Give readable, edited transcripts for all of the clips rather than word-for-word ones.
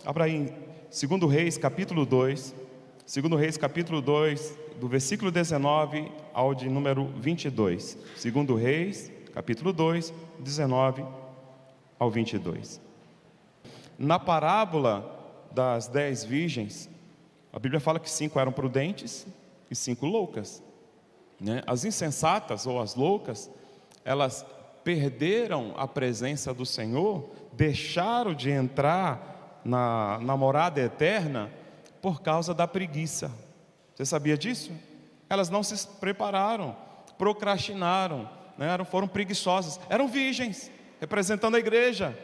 Abra aí em 2 Reis, capítulo 2. 2 Reis, capítulo 2, do versículo 19 ao de número 22. 2 Reis, capítulo 2, 19 ao 22. Na parábola das 10 virgens, a Bíblia fala que 5 eram prudentes e 5 loucas, né? As insensatas ou as loucas, elas perderam a presença do Senhor, deixaram de entrar na morada eterna por causa da preguiça. Você sabia disso? Elas não se prepararam, procrastinaram, né? Foram preguiçosas, eram virgens, representando a igreja,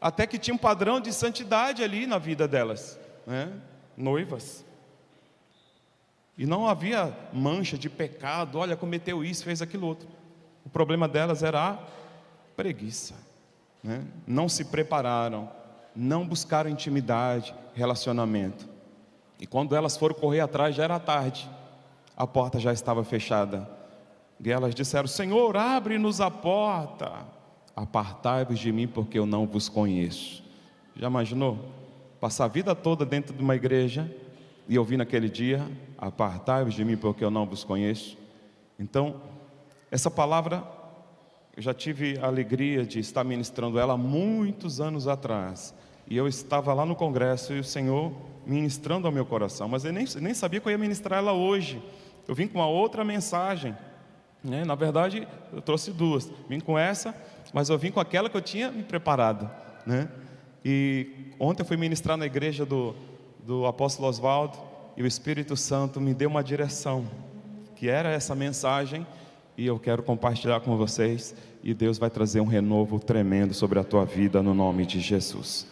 até que tinha um padrão de santidade ali na vida delas, né? Noivas, e não havia mancha de pecado. Olha, cometeu isso, fez aquilo outro. O problema delas era a preguiça, né? Não se prepararam, não buscaram intimidade, relacionamento. E quando elas foram correr atrás, já era tarde, a porta já estava fechada. E elas disseram: Senhor, abre-nos a porta. Apartai-vos de mim, porque eu não vos conheço. Já imaginou? Passar a vida toda dentro de uma igreja e ouvir naquele dia: apartai-vos de mim, porque eu não vos conheço. Então, essa palavra, eu já tive a alegria de estar ministrando ela há muitos anos atrás. E eu estava lá no congresso e o Senhor ministrando ao meu coração, mas eu nem sabia que eu ia ministrar ela hoje. Eu vim com uma outra mensagem, né? Na verdade, eu trouxe duas. Vim com essa, mas eu vim com aquela que eu tinha me preparado, né? E ontem eu fui ministrar na igreja do apóstolo Oswaldo, e o Espírito Santo me deu uma direção, que era essa mensagem, e eu quero compartilhar com vocês, e Deus vai trazer um renovo tremendo sobre a tua vida, no nome de Jesus.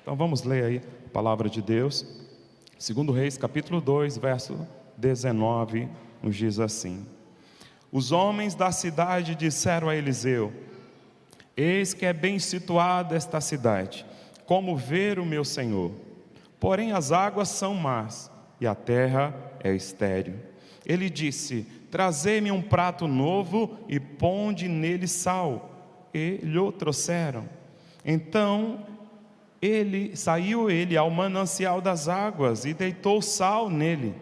Então vamos ler aí a palavra de Deus. 2 Reis, capítulo 2, verso 19, nos diz assim: Os homens da cidade disseram a Eliseu: Eis que é bem situada esta cidade, como ver o meu senhor. Porém as águas são más, e a terra é estéril. Ele disse: Trazei-me um prato novo e ponde nele sal. E lhe trouxeram. Então saiu ele ao manancial das águas e deitou sal nele.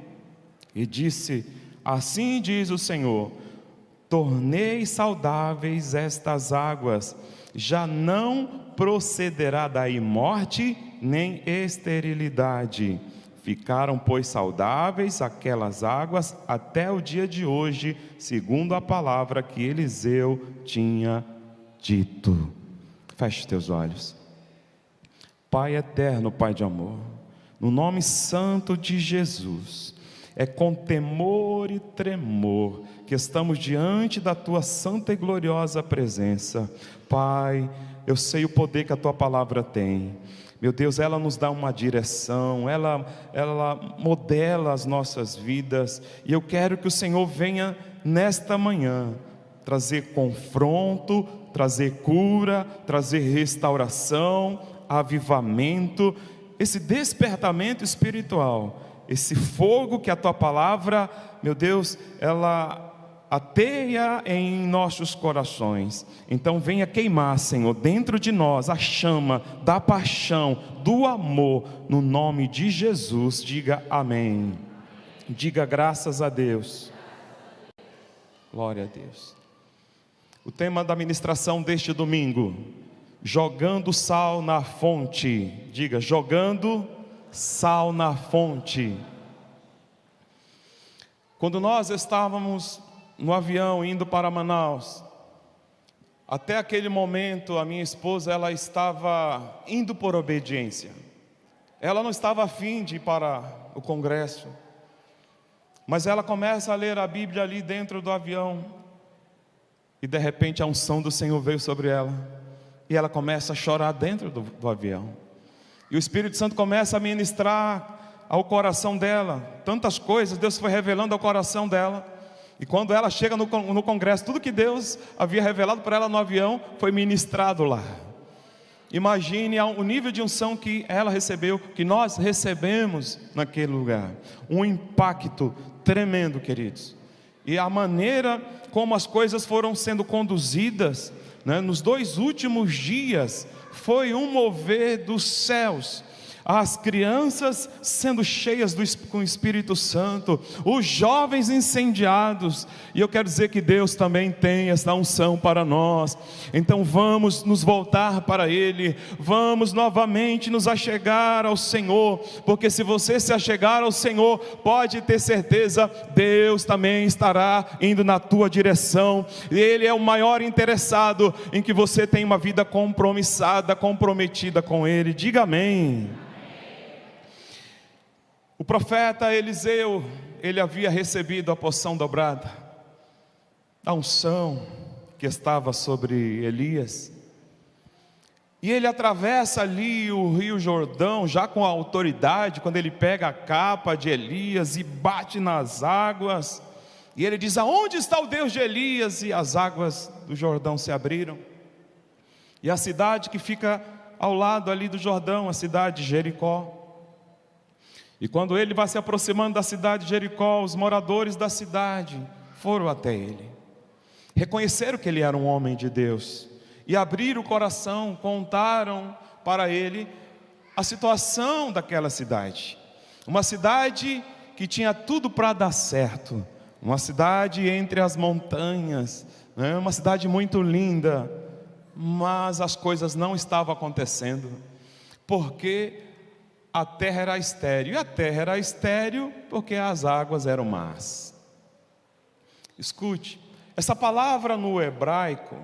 E disse: Assim diz o Senhor: Tornei saudáveis estas águas, já não procederá daí morte nem esterilidade. Ficaram, pois, saudáveis aquelas águas até o dia de hoje, segundo a palavra que Eliseu tinha dito. Feche teus olhos. Pai eterno, Pai de amor, no nome santo de Jesus, é com temor e tremor que estamos diante da Tua santa e gloriosa presença. Pai, eu sei o poder que a Tua palavra tem. Meu Deus, ela nos dá uma direção, ela modela as nossas vidas, e eu quero que o Senhor venha nesta manhã trazer confronto, trazer cura, trazer restauração, avivamento, esse despertamento espiritual, esse fogo que a Tua palavra, meu Deus, ela ateia em nossos corações. Então venha queimar, Senhor, dentro de nós a chama da paixão, do amor, no nome de Jesus. Diga amém. Diga graças a Deus. Glória a Deus. O tema da ministração deste domingo: jogando sal na fonte. Diga: jogando sal na fonte. Quando nós estávamos no avião indo para Manaus, até aquele momento a minha esposa, ela estava indo por obediência. Ela não estava afim de ir para o congresso, mas ela começa a ler a Bíblia ali dentro do avião, e de repente a unção do Senhor veio sobre ela, e ela começa a chorar dentro do avião, e o Espírito Santo começa a ministrar ao coração dela, tantas coisas Deus foi revelando ao coração dela. E quando ela chega no congresso, tudo que Deus havia revelado para ela no avião foi ministrado lá. Imagine o nível de unção que ela recebeu, que nós recebemos naquele lugar. Um impacto tremendo, queridos. E a maneira como as coisas foram sendo conduzidas, né, nos 2 últimos dias, foi um mover dos céus. as crianças sendo cheias com o Espírito Santo, os jovens incendiados, e eu quero dizer que Deus também tem essa unção para nós. Então vamos nos voltar para Ele, vamos novamente nos achegar ao Senhor, porque se você se achegar ao Senhor, pode ter certeza, Deus também estará indo na tua direção, e Ele é o maior interessado em que você tenha uma vida compromissada, comprometida com Ele. Diga amém. O profeta Eliseu, ele havia recebido a porção dobrada, a unção que estava sobre Elias, e ele atravessa ali o rio Jordão, já com a autoridade, quando ele pega a capa de Elias e bate nas águas, e ele diz: aonde está o Deus de Elias? E as águas do Jordão se abriram, e a cidade que fica ao lado ali do Jordão, a cidade de Jericó. E quando ele vai se aproximando da cidade de Jericó, os moradores da cidade foram até ele, reconheceram que ele era um homem de Deus, e abriram o coração, contaram para ele a situação daquela cidade. Uma cidade que tinha tudo para dar certo, uma cidade entre as montanhas, né? Uma cidade muito linda, mas as coisas não estavam acontecendo, porque a terra era estéril, e a terra era estéril porque as águas eram más. Escute, essa palavra no hebraico,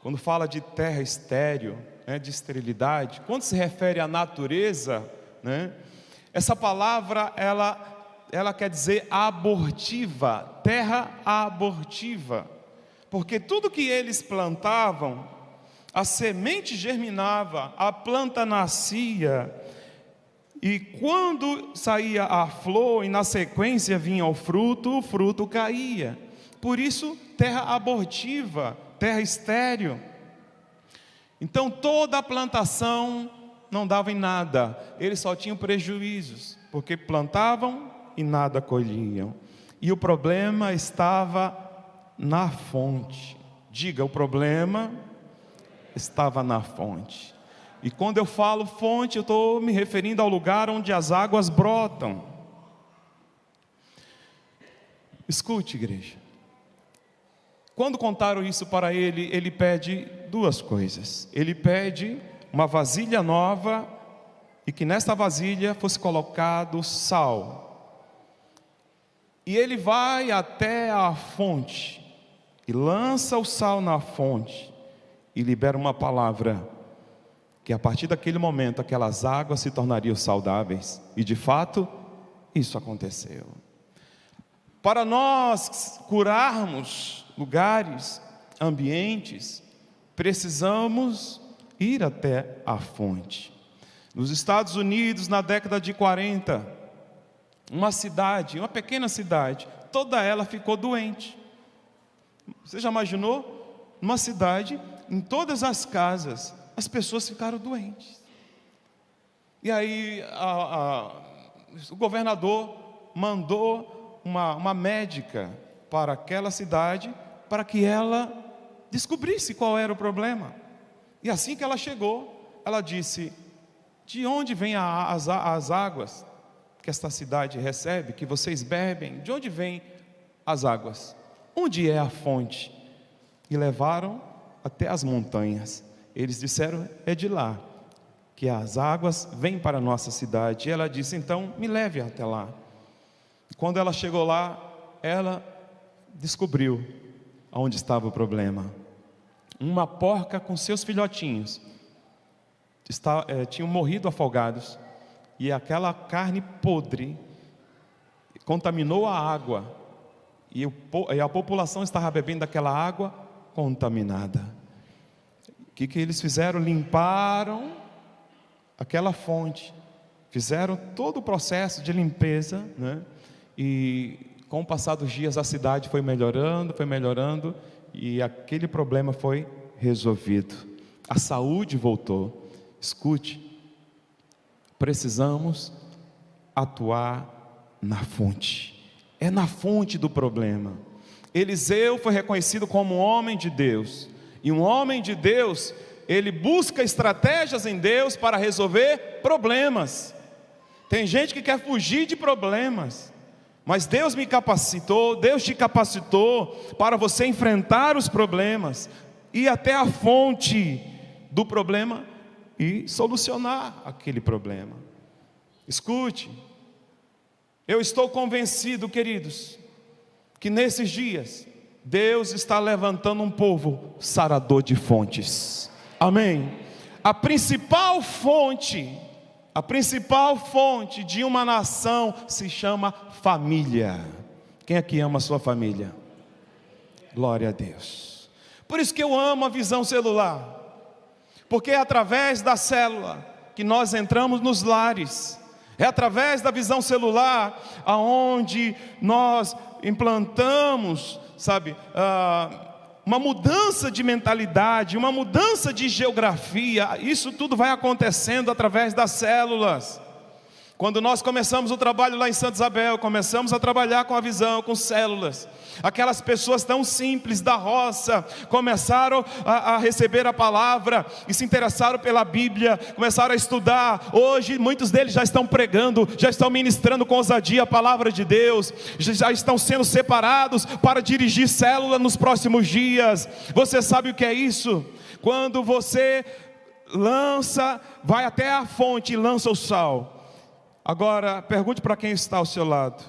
quando fala de terra estéril, né, de esterilidade, quando se refere à natureza, né, essa palavra ela quer dizer abortiva, terra abortiva, porque tudo que eles plantavam, a semente germinava, a planta nascia, e quando saía a flor e na sequência vinha o fruto caía. Por isso, terra abortiva, terra estéril. Então toda a plantação não dava em nada, eles só tinham prejuízos, porque plantavam e nada colhiam. E o problema estava na fonte. Diga, o problema estava na fonte. E quando eu falo fonte, eu estou me referindo ao lugar onde as águas brotam. Escute, igreja. Quando contaram isso para ele, ele pede duas coisas. Ele pede uma vasilha nova, e que nesta vasilha fosse colocado sal. E ele vai até a fonte, e lança o sal na fonte, e libera uma palavra, que a partir daquele momento, aquelas águas se tornariam saudáveis. E de fato, isso aconteceu. Para nós curarmos lugares, ambientes, precisamos ir até a fonte. Nos Estados Unidos, na década de 40, uma cidade, uma pequena cidade, toda ela ficou doente. Você já imaginou? Uma cidade, em todas as casas, as pessoas ficaram doentes. E aí o governador mandou uma médica para aquela cidade, para que ela descobrisse qual era o problema. E assim que ela chegou, ela disse: de onde vêm as águas que esta cidade recebe, que vocês bebem? De onde vêm as águas? Onde é a fonte? E levaram até as montanhas. Eles disseram: é de lá que as águas vêm para a nossa cidade. E ela disse: então me leve até lá. Quando ela chegou lá, ela descobriu onde estava o problema. Uma porca com seus filhotinhos tinham morrido afogados, e aquela carne podre contaminou a água, e a população estava bebendo aquela água contaminada. O que eles fizeram? Limparam aquela fonte, fizeram todo o processo de limpeza, né? E com o passar dos dias a cidade foi melhorando, e aquele problema foi resolvido. A saúde voltou. Escute, precisamos atuar na fonte. É na fonte do problema. Eliseu foi reconhecido como um homem de Deus, e um homem de Deus ele busca estratégias em Deus para resolver problemas. Tem gente que quer fugir de problemas, mas Deus me capacitou, Deus te capacitou para você enfrentar os problemas, ir até a fonte do problema e solucionar aquele problema. Escute, eu estou convencido, queridos, que nesses dias Deus está levantando um povo sarador de fontes. Amém? A principal fonte de uma nação se chama família. Quem aqui ama a sua família? Glória a Deus. Por isso que eu amo a visão celular, porque é através da célula que nós entramos nos lares. É através da visão celular aonde nós implantamos, uma mudança de mentalidade, uma mudança de geografia. Isso tudo vai acontecendo através das células. Quando nós começamos o trabalho lá em Santa Isabel, começamos a trabalhar com a visão, com células, aquelas pessoas tão simples da roça começaram a receber a palavra e se interessaram pela Bíblia, começaram a estudar. Hoje muitos deles já estão pregando, já estão ministrando com ousadia a palavra de Deus, já estão sendo separados para dirigir célula nos próximos dias. Você sabe o que é isso? Quando você vai até a fonte e lança o sal. Agora, pergunte para quem está ao seu lado: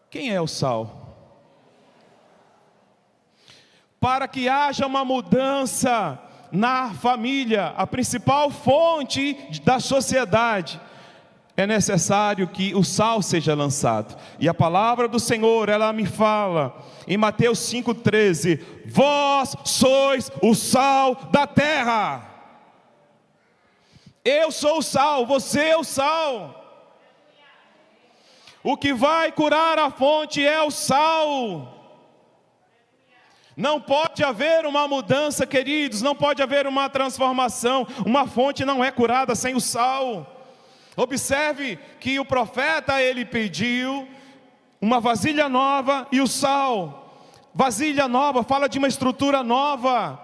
quem é o sal? Para que haja uma mudança na família, a principal fonte da sociedade, é necessário que o sal seja lançado. E a palavra do Senhor, ela me fala em Mateus 5,13: vós sois o sal da terra. Eu sou o sal, você é o sal. O que vai curar a fonte é o sal. Não pode haver uma mudança, queridos, não pode haver uma transformação. Uma fonte não é curada sem o sal. Observe que o profeta, ele pediu uma vasilha nova e o sal. Vasilha nova fala de uma estrutura nova.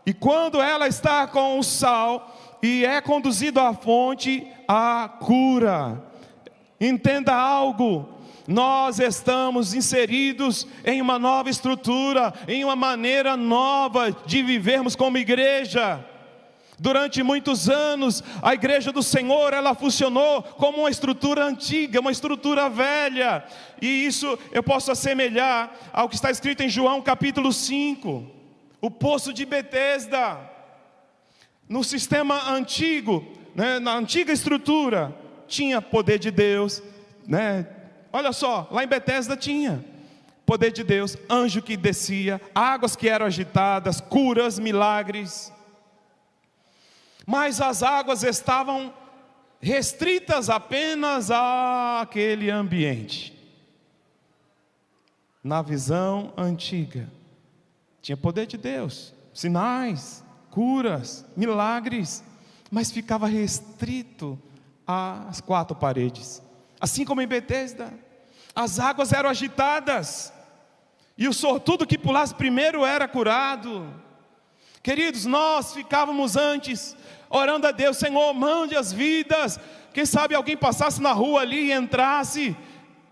E quando ela está com o sal e é conduzido à fonte, a cura. Entenda algo: nós estamos inseridos em uma nova estrutura, em uma maneira nova de vivermos como igreja. Durante muitos anos, a igreja do Senhor, ela funcionou como uma estrutura antiga, uma estrutura velha. E isso eu posso assemelhar ao que está escrito em João capítulo 5, o poço de Betesda. No sistema antigo, na antiga estrutura, tinha poder de Deus, Olha só, lá em Betesda tinha poder de Deus, anjo que descia, águas que eram agitadas, curas, milagres. Mas as águas estavam restritas apenas àquele ambiente. Na visão antiga, tinha poder de Deus, sinais, curas, milagres, mas ficava restrito às quatro paredes. Assim como em Betesda, as águas eram agitadas, e o sortudo que pulasse primeiro era curado. Queridos, nós ficávamos antes orando a Deus: Senhor, mande as vidas. Quem sabe alguém passasse na rua ali e entrasse,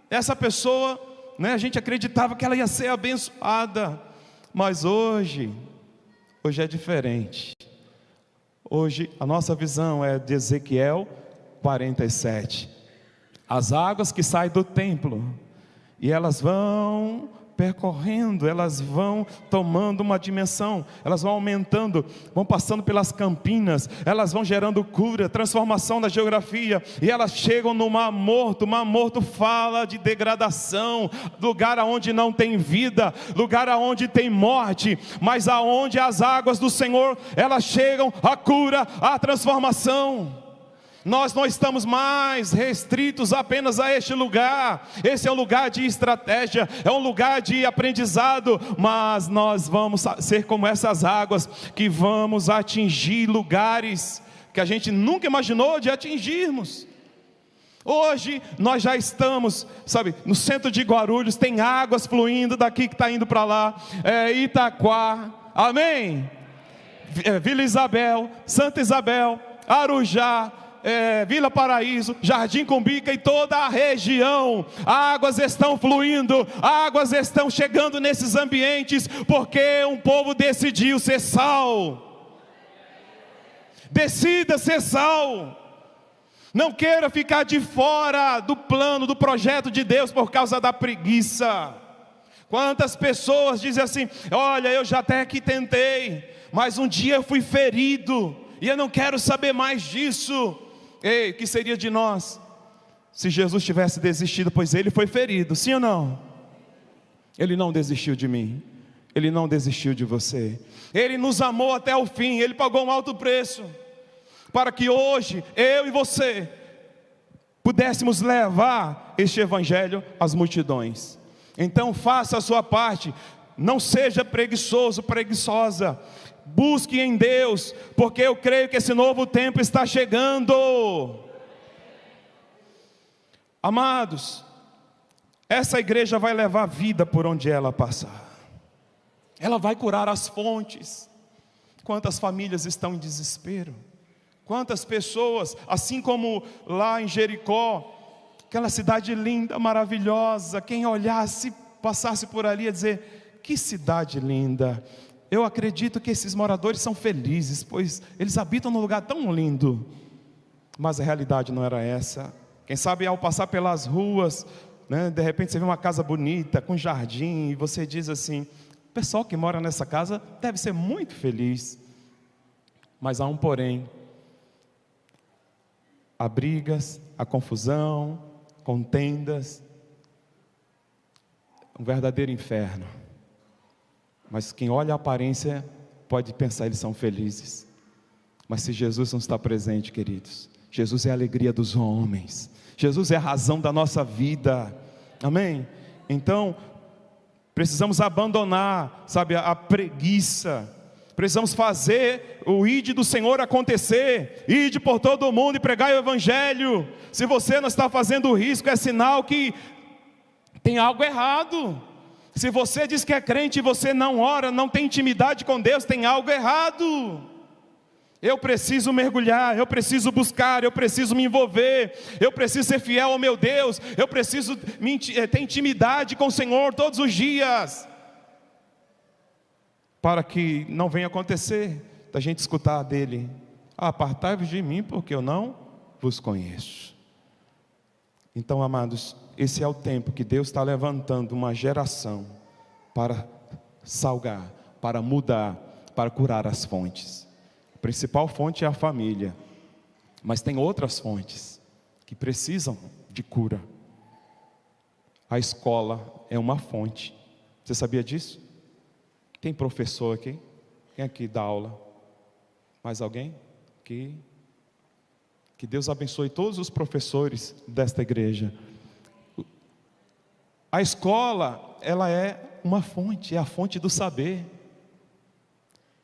essa pessoa, a gente acreditava que ela ia ser abençoada. Mas hoje é diferente. Hoje a nossa visão é de Ezequiel 47. As águas que saem do templo, e elas vão percorrendo, elas vão tomando uma dimensão, elas vão aumentando, vão passando pelas campinas, elas vão gerando cura, transformação na geografia, e elas chegam no Mar Morto. O Mar Morto fala de degradação, lugar aonde não tem vida, lugar aonde tem morte, mas aonde as águas do Senhor, elas chegam à cura, à transformação. Nós não estamos mais restritos apenas a este lugar. Esse é um lugar de estratégia, é um lugar de aprendizado, mas nós vamos ser como essas águas, que vamos atingir lugares que a gente nunca imaginou de atingirmos. Hoje nós já estamos, no centro de Guarulhos, tem águas fluindo daqui que está indo para lá, Itaquá, amém? Vila Isabel, Santa Isabel, Arujá, Vila Paraíso, Jardim Cumbica e toda a região. Águas estão fluindo, águas estão chegando nesses ambientes, porque um povo decidiu ser sal. Decida ser sal. Não queira ficar de fora do plano, do projeto de Deus por causa da preguiça. Quantas pessoas dizem assim: olha, eu já até que tentei, mas um dia eu fui ferido e eu não quero saber mais disso. Ei, o que seria de nós se Jesus tivesse desistido? Pois ele foi ferido, sim ou não? Ele não desistiu de mim, ele não desistiu de você. Ele nos amou até o fim, ele pagou um alto preço, para que hoje, eu e você, pudéssemos levar este evangelho às multidões. Então faça a sua parte, não seja preguiçoso, preguiçosa. Busque em Deus, porque eu creio que esse novo tempo está chegando. Amados, essa igreja vai levar vida por onde ela passar. Ela vai curar as fontes. Quantas famílias estão em desespero? Quantas pessoas, assim como lá em Jericó, aquela cidade linda, maravilhosa, quem olhasse, passasse por ali, ia dizer: que cidade linda. Eu acredito que esses moradores são felizes, pois eles habitam num lugar tão lindo. Mas a realidade não era essa. Quem sabe ao passar pelas ruas, né, de repente você vê uma casa bonita, com jardim, e você diz assim: o pessoal que mora nessa casa deve ser muito feliz. Mas há um porém: há brigas, há confusão, contendas, um verdadeiro inferno. Mas quem olha a aparência pode pensar eles são felizes. Mas se Jesus não está presente, queridos, Jesus é a alegria dos homens, Jesus é a razão da nossa vida, amém? Então, precisamos abandonar, sabe, a preguiça. Precisamos fazer o ide do Senhor acontecer. Ide por todo o mundo e pregai o evangelho. Se você não está fazendo o risco, é sinal que tem algo errado. Se você diz que é crente e você não ora, não tem intimidade com Deus, tem algo errado. Eu preciso mergulhar, eu preciso buscar, eu preciso me envolver, eu preciso ser fiel ao meu Deus, eu preciso ter intimidade com o Senhor todos os dias, para que não venha acontecer da gente escutar dele: apartai-vos de mim, porque eu não vos conheço. Então, amados, esse é o tempo que Deus está levantando uma geração para salgar, para mudar, para curar as fontes. A principal fonte é a família, mas tem outras fontes que precisam de cura. A escola é uma fonte. Você sabia disso? Tem professor aqui? Quem aqui dá aula? Mais alguém? Que Deus abençoe todos os professores desta igreja. A escola, ela é uma fonte, é a fonte do saber.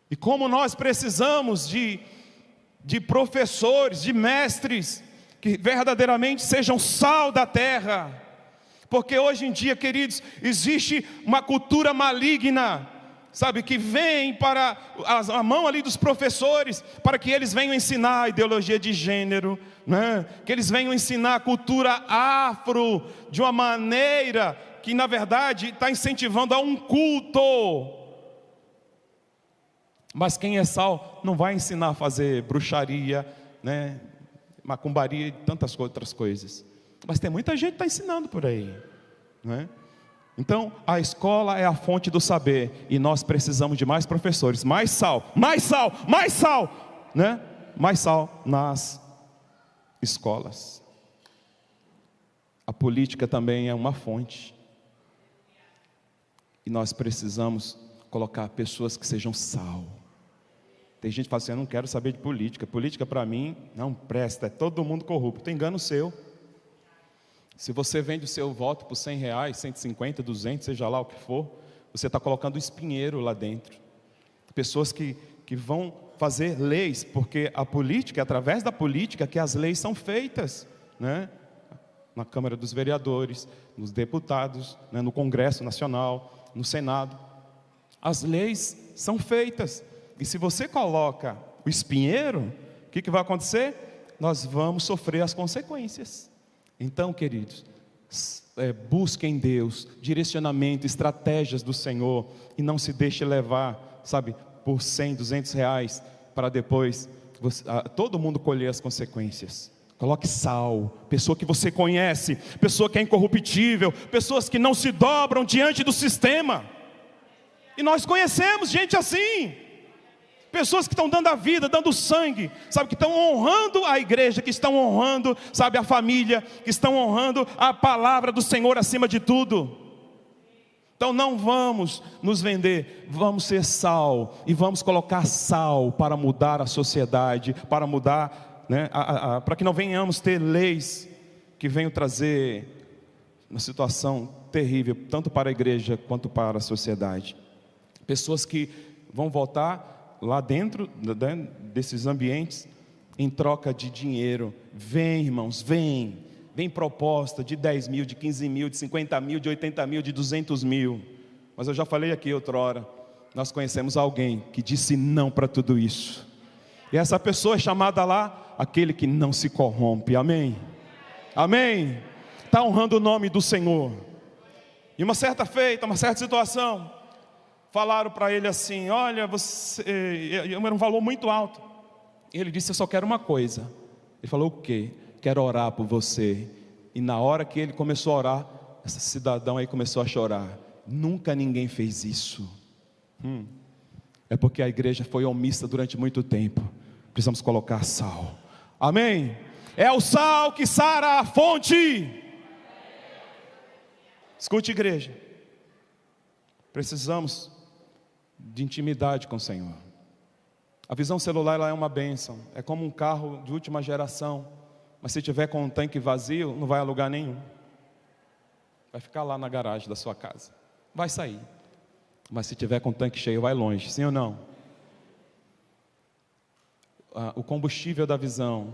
E como nós precisamos de professores, de mestres, que verdadeiramente sejam sal da terra. Porque hoje em dia, queridos, existe uma cultura maligna, sabe, que vem para a mão ali dos professores, para que eles venham ensinar a ideologia de gênero, né? Que eles venham ensinar a cultura afro, de uma maneira que na verdade está incentivando a um culto. Mas quem é sal não vai ensinar a fazer bruxaria, né? Macumbaria e tantas outras coisas. Mas tem muita gente que está ensinando por aí, né? Então, a escola é a fonte do saber, e nós precisamos de mais professores, mais sal, mais sal, mais sal, né? Mais sal nas escolas. A política também é uma fonte, e nós precisamos colocar pessoas que sejam sal. Tem gente que fala assim: eu não quero saber de política, política para mim não presta, é todo mundo corrupto. Engano seu. Se você vende o seu voto por R$100, 150, 200, seja lá o que for, você está colocando espinheiro lá dentro. Pessoas que vão fazer leis, porque a política, é através da política que as leis são feitas, né? Na Câmara dos Vereadores, nos deputados, né? No Congresso Nacional, no Senado. As leis são feitas. E se você coloca o espinheiro, o que vai acontecer? Nós vamos sofrer as consequências. Então, queridos, busquem em Deus direcionamento, estratégias do Senhor, e não se deixe levar, sabe, por 100, 200 reais, para depois todo mundo colher as consequências. Coloque sal, pessoa que você conhece, pessoa que é incorruptível, pessoas que não se dobram diante do sistema. E nós conhecemos gente assim, pessoas que estão dando a vida, dando sangue, sabe, que estão honrando a igreja, que estão honrando, sabe, a família, que estão honrando a palavra do Senhor acima de tudo. Então não vamos nos vender, vamos ser sal, e vamos colocar sal para mudar a sociedade, para mudar, né, para que não venhamos ter leis que venham trazer uma situação terrível, tanto para a igreja quanto para a sociedade. Pessoas que vão voltar lá dentro desses ambientes em troca de dinheiro. Vem, irmãos, vem proposta de 10 mil, de 15 mil, de 50 mil, de 80 mil, de 200 mil. Mas eu já falei aqui outrora, nós conhecemos alguém que disse não para tudo isso. E essa pessoa é chamada lá, aquele que não se corrompe. Amém? Amém? Está honrando o nome do Senhor. E uma certa feita, uma certa situação, falaram para ele assim: olha, era um valor muito alto. E ele disse: eu só quero uma coisa. Ele falou: o quê? Quero orar por você. E na hora que ele começou a orar, esse cidadão aí começou a chorar. Nunca ninguém fez isso. É porque a igreja foi omissa durante muito tempo. Precisamos colocar sal. Amém? É o sal que sara a fonte. Escute, igreja, precisamos de intimidade com o Senhor. A visão celular, ela é uma bênção, é como um carro de última geração, mas se tiver com um tanque vazio, não vai a lugar nenhum, vai ficar lá na garagem da sua casa, vai sair. Mas se tiver com o tanque cheio, vai longe, sim ou não? O combustível da visão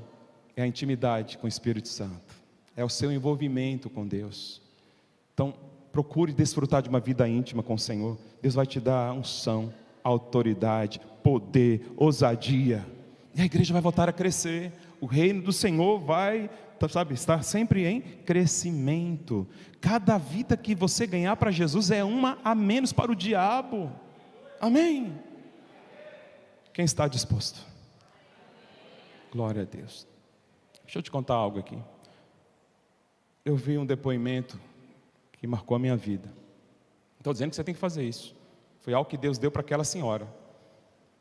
é a intimidade com o Espírito Santo, é o seu envolvimento com Deus. Então, procure desfrutar de uma vida íntima com o Senhor. Deus vai te dar unção, autoridade, poder, ousadia. E a igreja vai voltar a crescer. O reino do Senhor vai, sabe, estar sempre em crescimento. Cada vida que você ganhar para Jesus é uma a menos para o diabo. Amém? Quem está disposto? Glória a Deus. Deixa eu te contar algo aqui. Eu vi um depoimento que marcou a minha vida. Não estou dizendo que você tem que fazer isso. Foi algo que Deus deu para aquela senhora.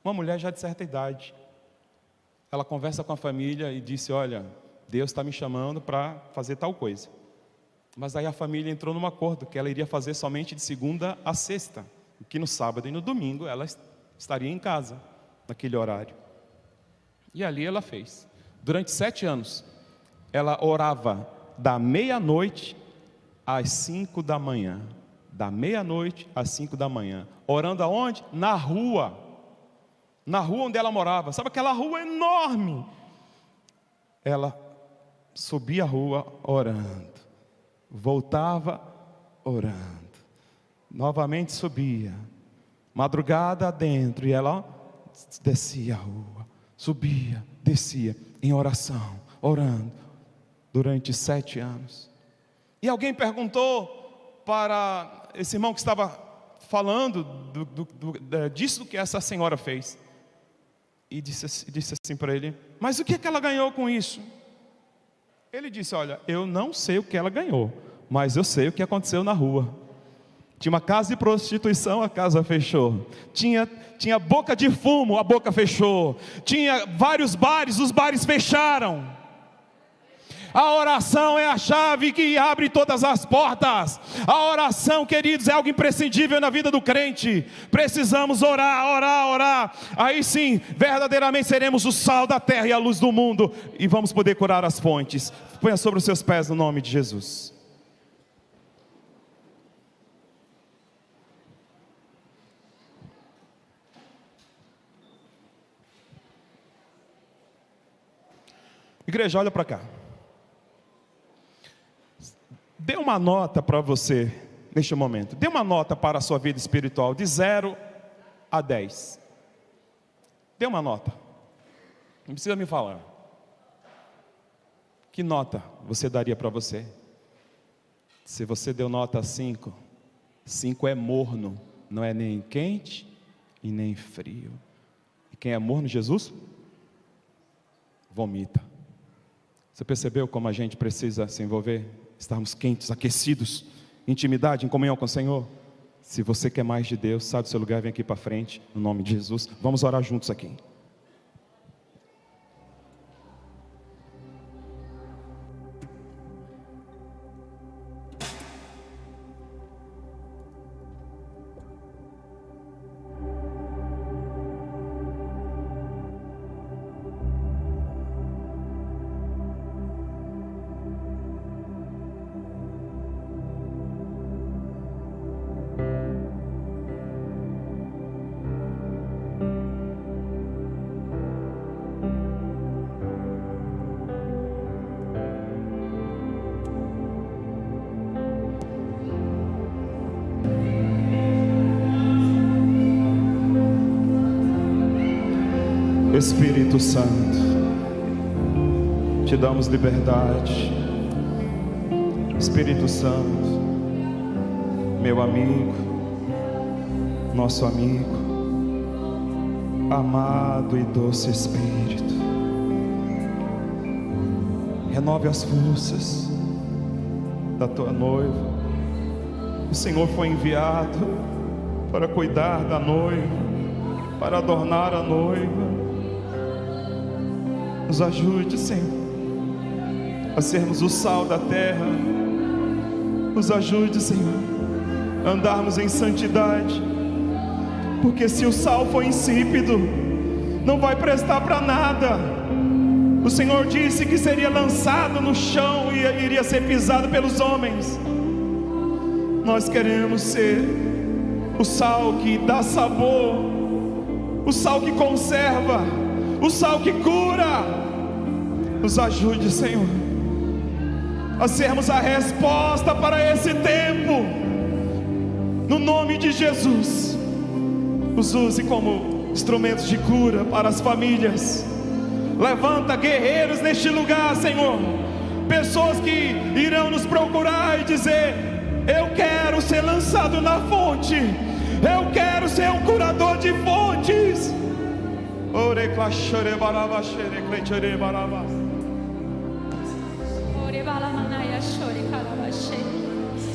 Uma mulher já de certa idade. Ela conversa com a família e disse: olha, Deus está me chamando para fazer tal coisa. Mas aí a família entrou num acordo que ela iria fazer somente de segunda a sexta, e que no sábado e no domingo ela estaria em casa, naquele horário. E ali ela fez. Durante 7 anos, ela orava da meia-noite às 5 da manhã. Da meia-noite às 5 da manhã. Orando aonde? Na rua. Na rua onde ela morava. Sabe aquela rua enorme? Ela subia a rua orando. Voltava orando. Novamente subia. Madrugada adentro. E ela descia a rua. Subia, descia. Em oração. Orando. Durante 7 anos. E alguém perguntou para esse irmão que estava falando disso que essa senhora fez. E disse assim para ele: mas o que é que ela ganhou com isso? Ele disse: olha, eu não sei o que ela ganhou, mas eu sei o que aconteceu na rua. Tinha uma casa de prostituição, a casa fechou. Tinha boca de fumo, a boca fechou. Tinha vários bares, os bares fecharam. A oração é a chave que abre todas as portas. A oração, queridos, é algo imprescindível na vida do crente. Precisamos orar. Aí sim, verdadeiramente seremos o sal da terra e a luz do mundo. E vamos poder curar as fontes. Ponha sobre os seus pés no nome de Jesus. Igreja, olha para cá. Dê uma nota para você, neste momento. Dê uma nota para a sua vida espiritual, de 0 a 10. Dê uma nota. Não precisa me falar. Que nota você daria para você? Se você deu nota 5, 5 é morno, não é nem quente e nem frio. E quem é morno, Jesus? Vomita. Você percebeu como a gente precisa se envolver? Estarmos quentes, aquecidos, intimidade, em comunhão com o Senhor. Se você quer mais de Deus, sai do seu lugar, vem aqui para frente, no nome de Jesus. Vamos orar juntos aqui. Espírito Santo, te damos liberdade. Espírito Santo, meu amigo, nosso amigo, amado e doce Espírito, renove as forças da tua noiva. O Senhor foi enviado para cuidar da noiva, para adornar a noiva. Nos ajude, Senhor, a sermos o sal da terra. Nos ajude, Senhor, a andarmos em santidade. Porque se o sal for insípido, não vai prestar para nada. O Senhor disse que seria lançado no chão e iria ser pisado pelos homens. Nós queremos ser o sal que dá sabor, o sal que conserva, o sal que cura. Nos ajude, Senhor, a sermos a resposta para esse tempo. No nome de Jesus, nos use como instrumentos de cura para as famílias. Levanta guerreiros neste lugar, Senhor. Pessoas que irão nos procurar e dizer: eu quero ser lançado na fonte, eu quero ser um curador de fontes.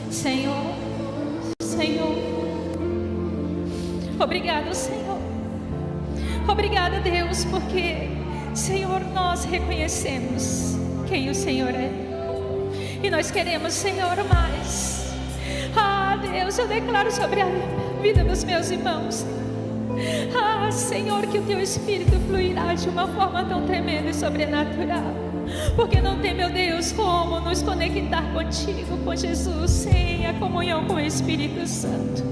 Senhor, Senhor, obrigado, Senhor. Obrigada, Deus, porque, Senhor, nós reconhecemos quem o Senhor é, e nós queremos, Senhor, mais. Deus, eu declaro sobre a vida dos meus irmãos, Senhor, que o Teu Espírito fluirá de uma forma tão tremenda e sobrenatural, porque não tem, meu Deus, como nos conectar contigo, com Jesus, sem a comunhão com o Espírito Santo.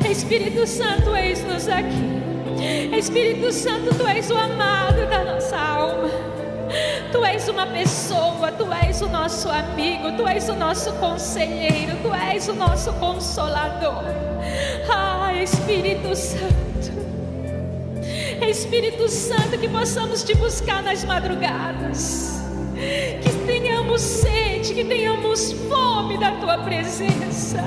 Espírito Santo, eis-nos aqui. Espírito Santo, Tu és o amado da nossa alma. Tu és uma pessoa, Tu és o nosso amigo, Tu és o nosso conselheiro, Tu és o nosso consolador. Espírito Santo, Espírito Santo, que possamos Te buscar nas madrugadas, que tenhamos sede, que tenhamos fome da Tua presença,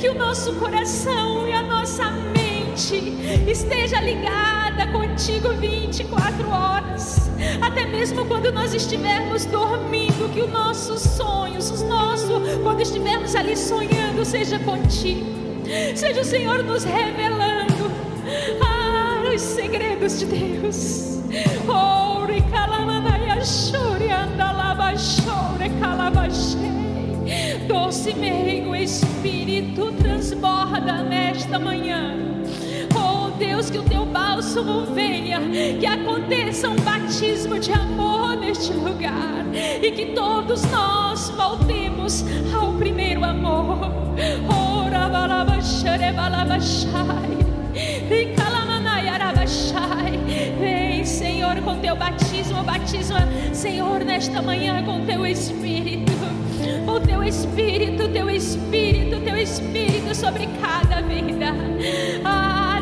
que o nosso coração e a nossa mente esteja ligada contigo 24 horas, até mesmo quando nós estivermos dormindo, que os nossos sonhos, quando estivermos ali sonhando, seja contigo, seja o Senhor nos revelando os segredos de Deus. Doce meigo Espírito, transborda nesta manhã. Deus, que o Teu bálsamo venha, que aconteça um batismo de amor neste lugar, e que todos nós voltemos ao primeiro amor. Vem, Senhor, com Teu batismo, batisma, Senhor, nesta manhã com Teu Espírito, o Teu Espírito, Teu Espírito, Teu Espírito sobre cada vida.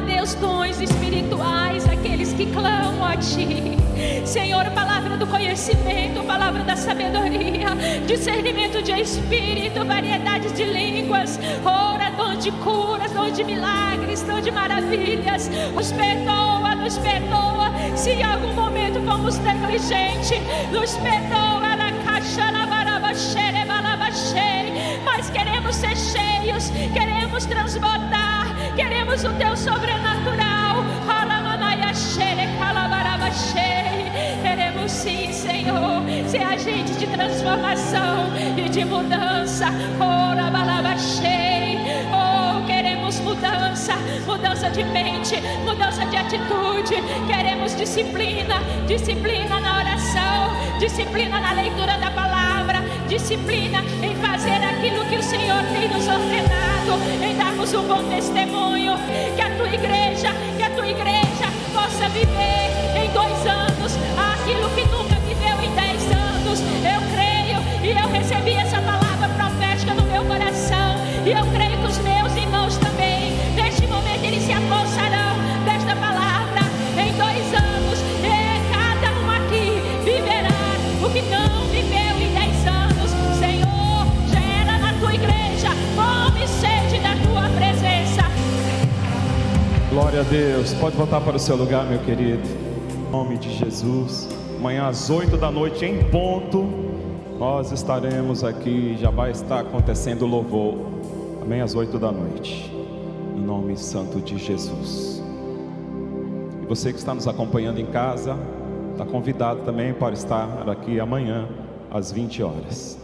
Deus, dons espirituais, aqueles que clamo a Ti. Senhor, palavra do conhecimento, palavra da sabedoria, discernimento de espírito, variedades de línguas, ora, dom de curas, dom de milagres, dom de maravilhas. Nos perdoa, se em algum momento fomos negligentes, nos perdoa, mas queremos ser cheios, queremos transbordar, queremos o Teu sobrenatural. Queremos sim, Senhor, ser agente de transformação e de mudança. Oh, queremos mudança de mente, mudança de atitude. Queremos disciplina na oração, disciplina na leitura da palavra, disciplina em fazer aquilo que o Senhor tem nos ordenado, em darmos um bom testemunho. Que a tua igreja possa viver em 2 anos aquilo que nunca viveu em 10 anos. Eu creio e eu recebi essa palavra profética no meu coração, e eu creio que os meus irmãos também, neste momento, eles se apossarão desta palavra. Em 2 anos, cada um aqui viverá o que não viveu em 10 anos. Senhor, gera na tua igreja fome e sede da tua presença. Glória a Deus. Pode voltar para o seu lugar, meu querido. Em nome de Jesus. Amanhã às 8 da noite em ponto, nós estaremos aqui. Já vai estar acontecendo o louvor. Amém? Às 8 da noite. Em nome santo de Jesus. E você que está nos acompanhando em casa, está convidado também para estar aqui amanhã às 20 horas.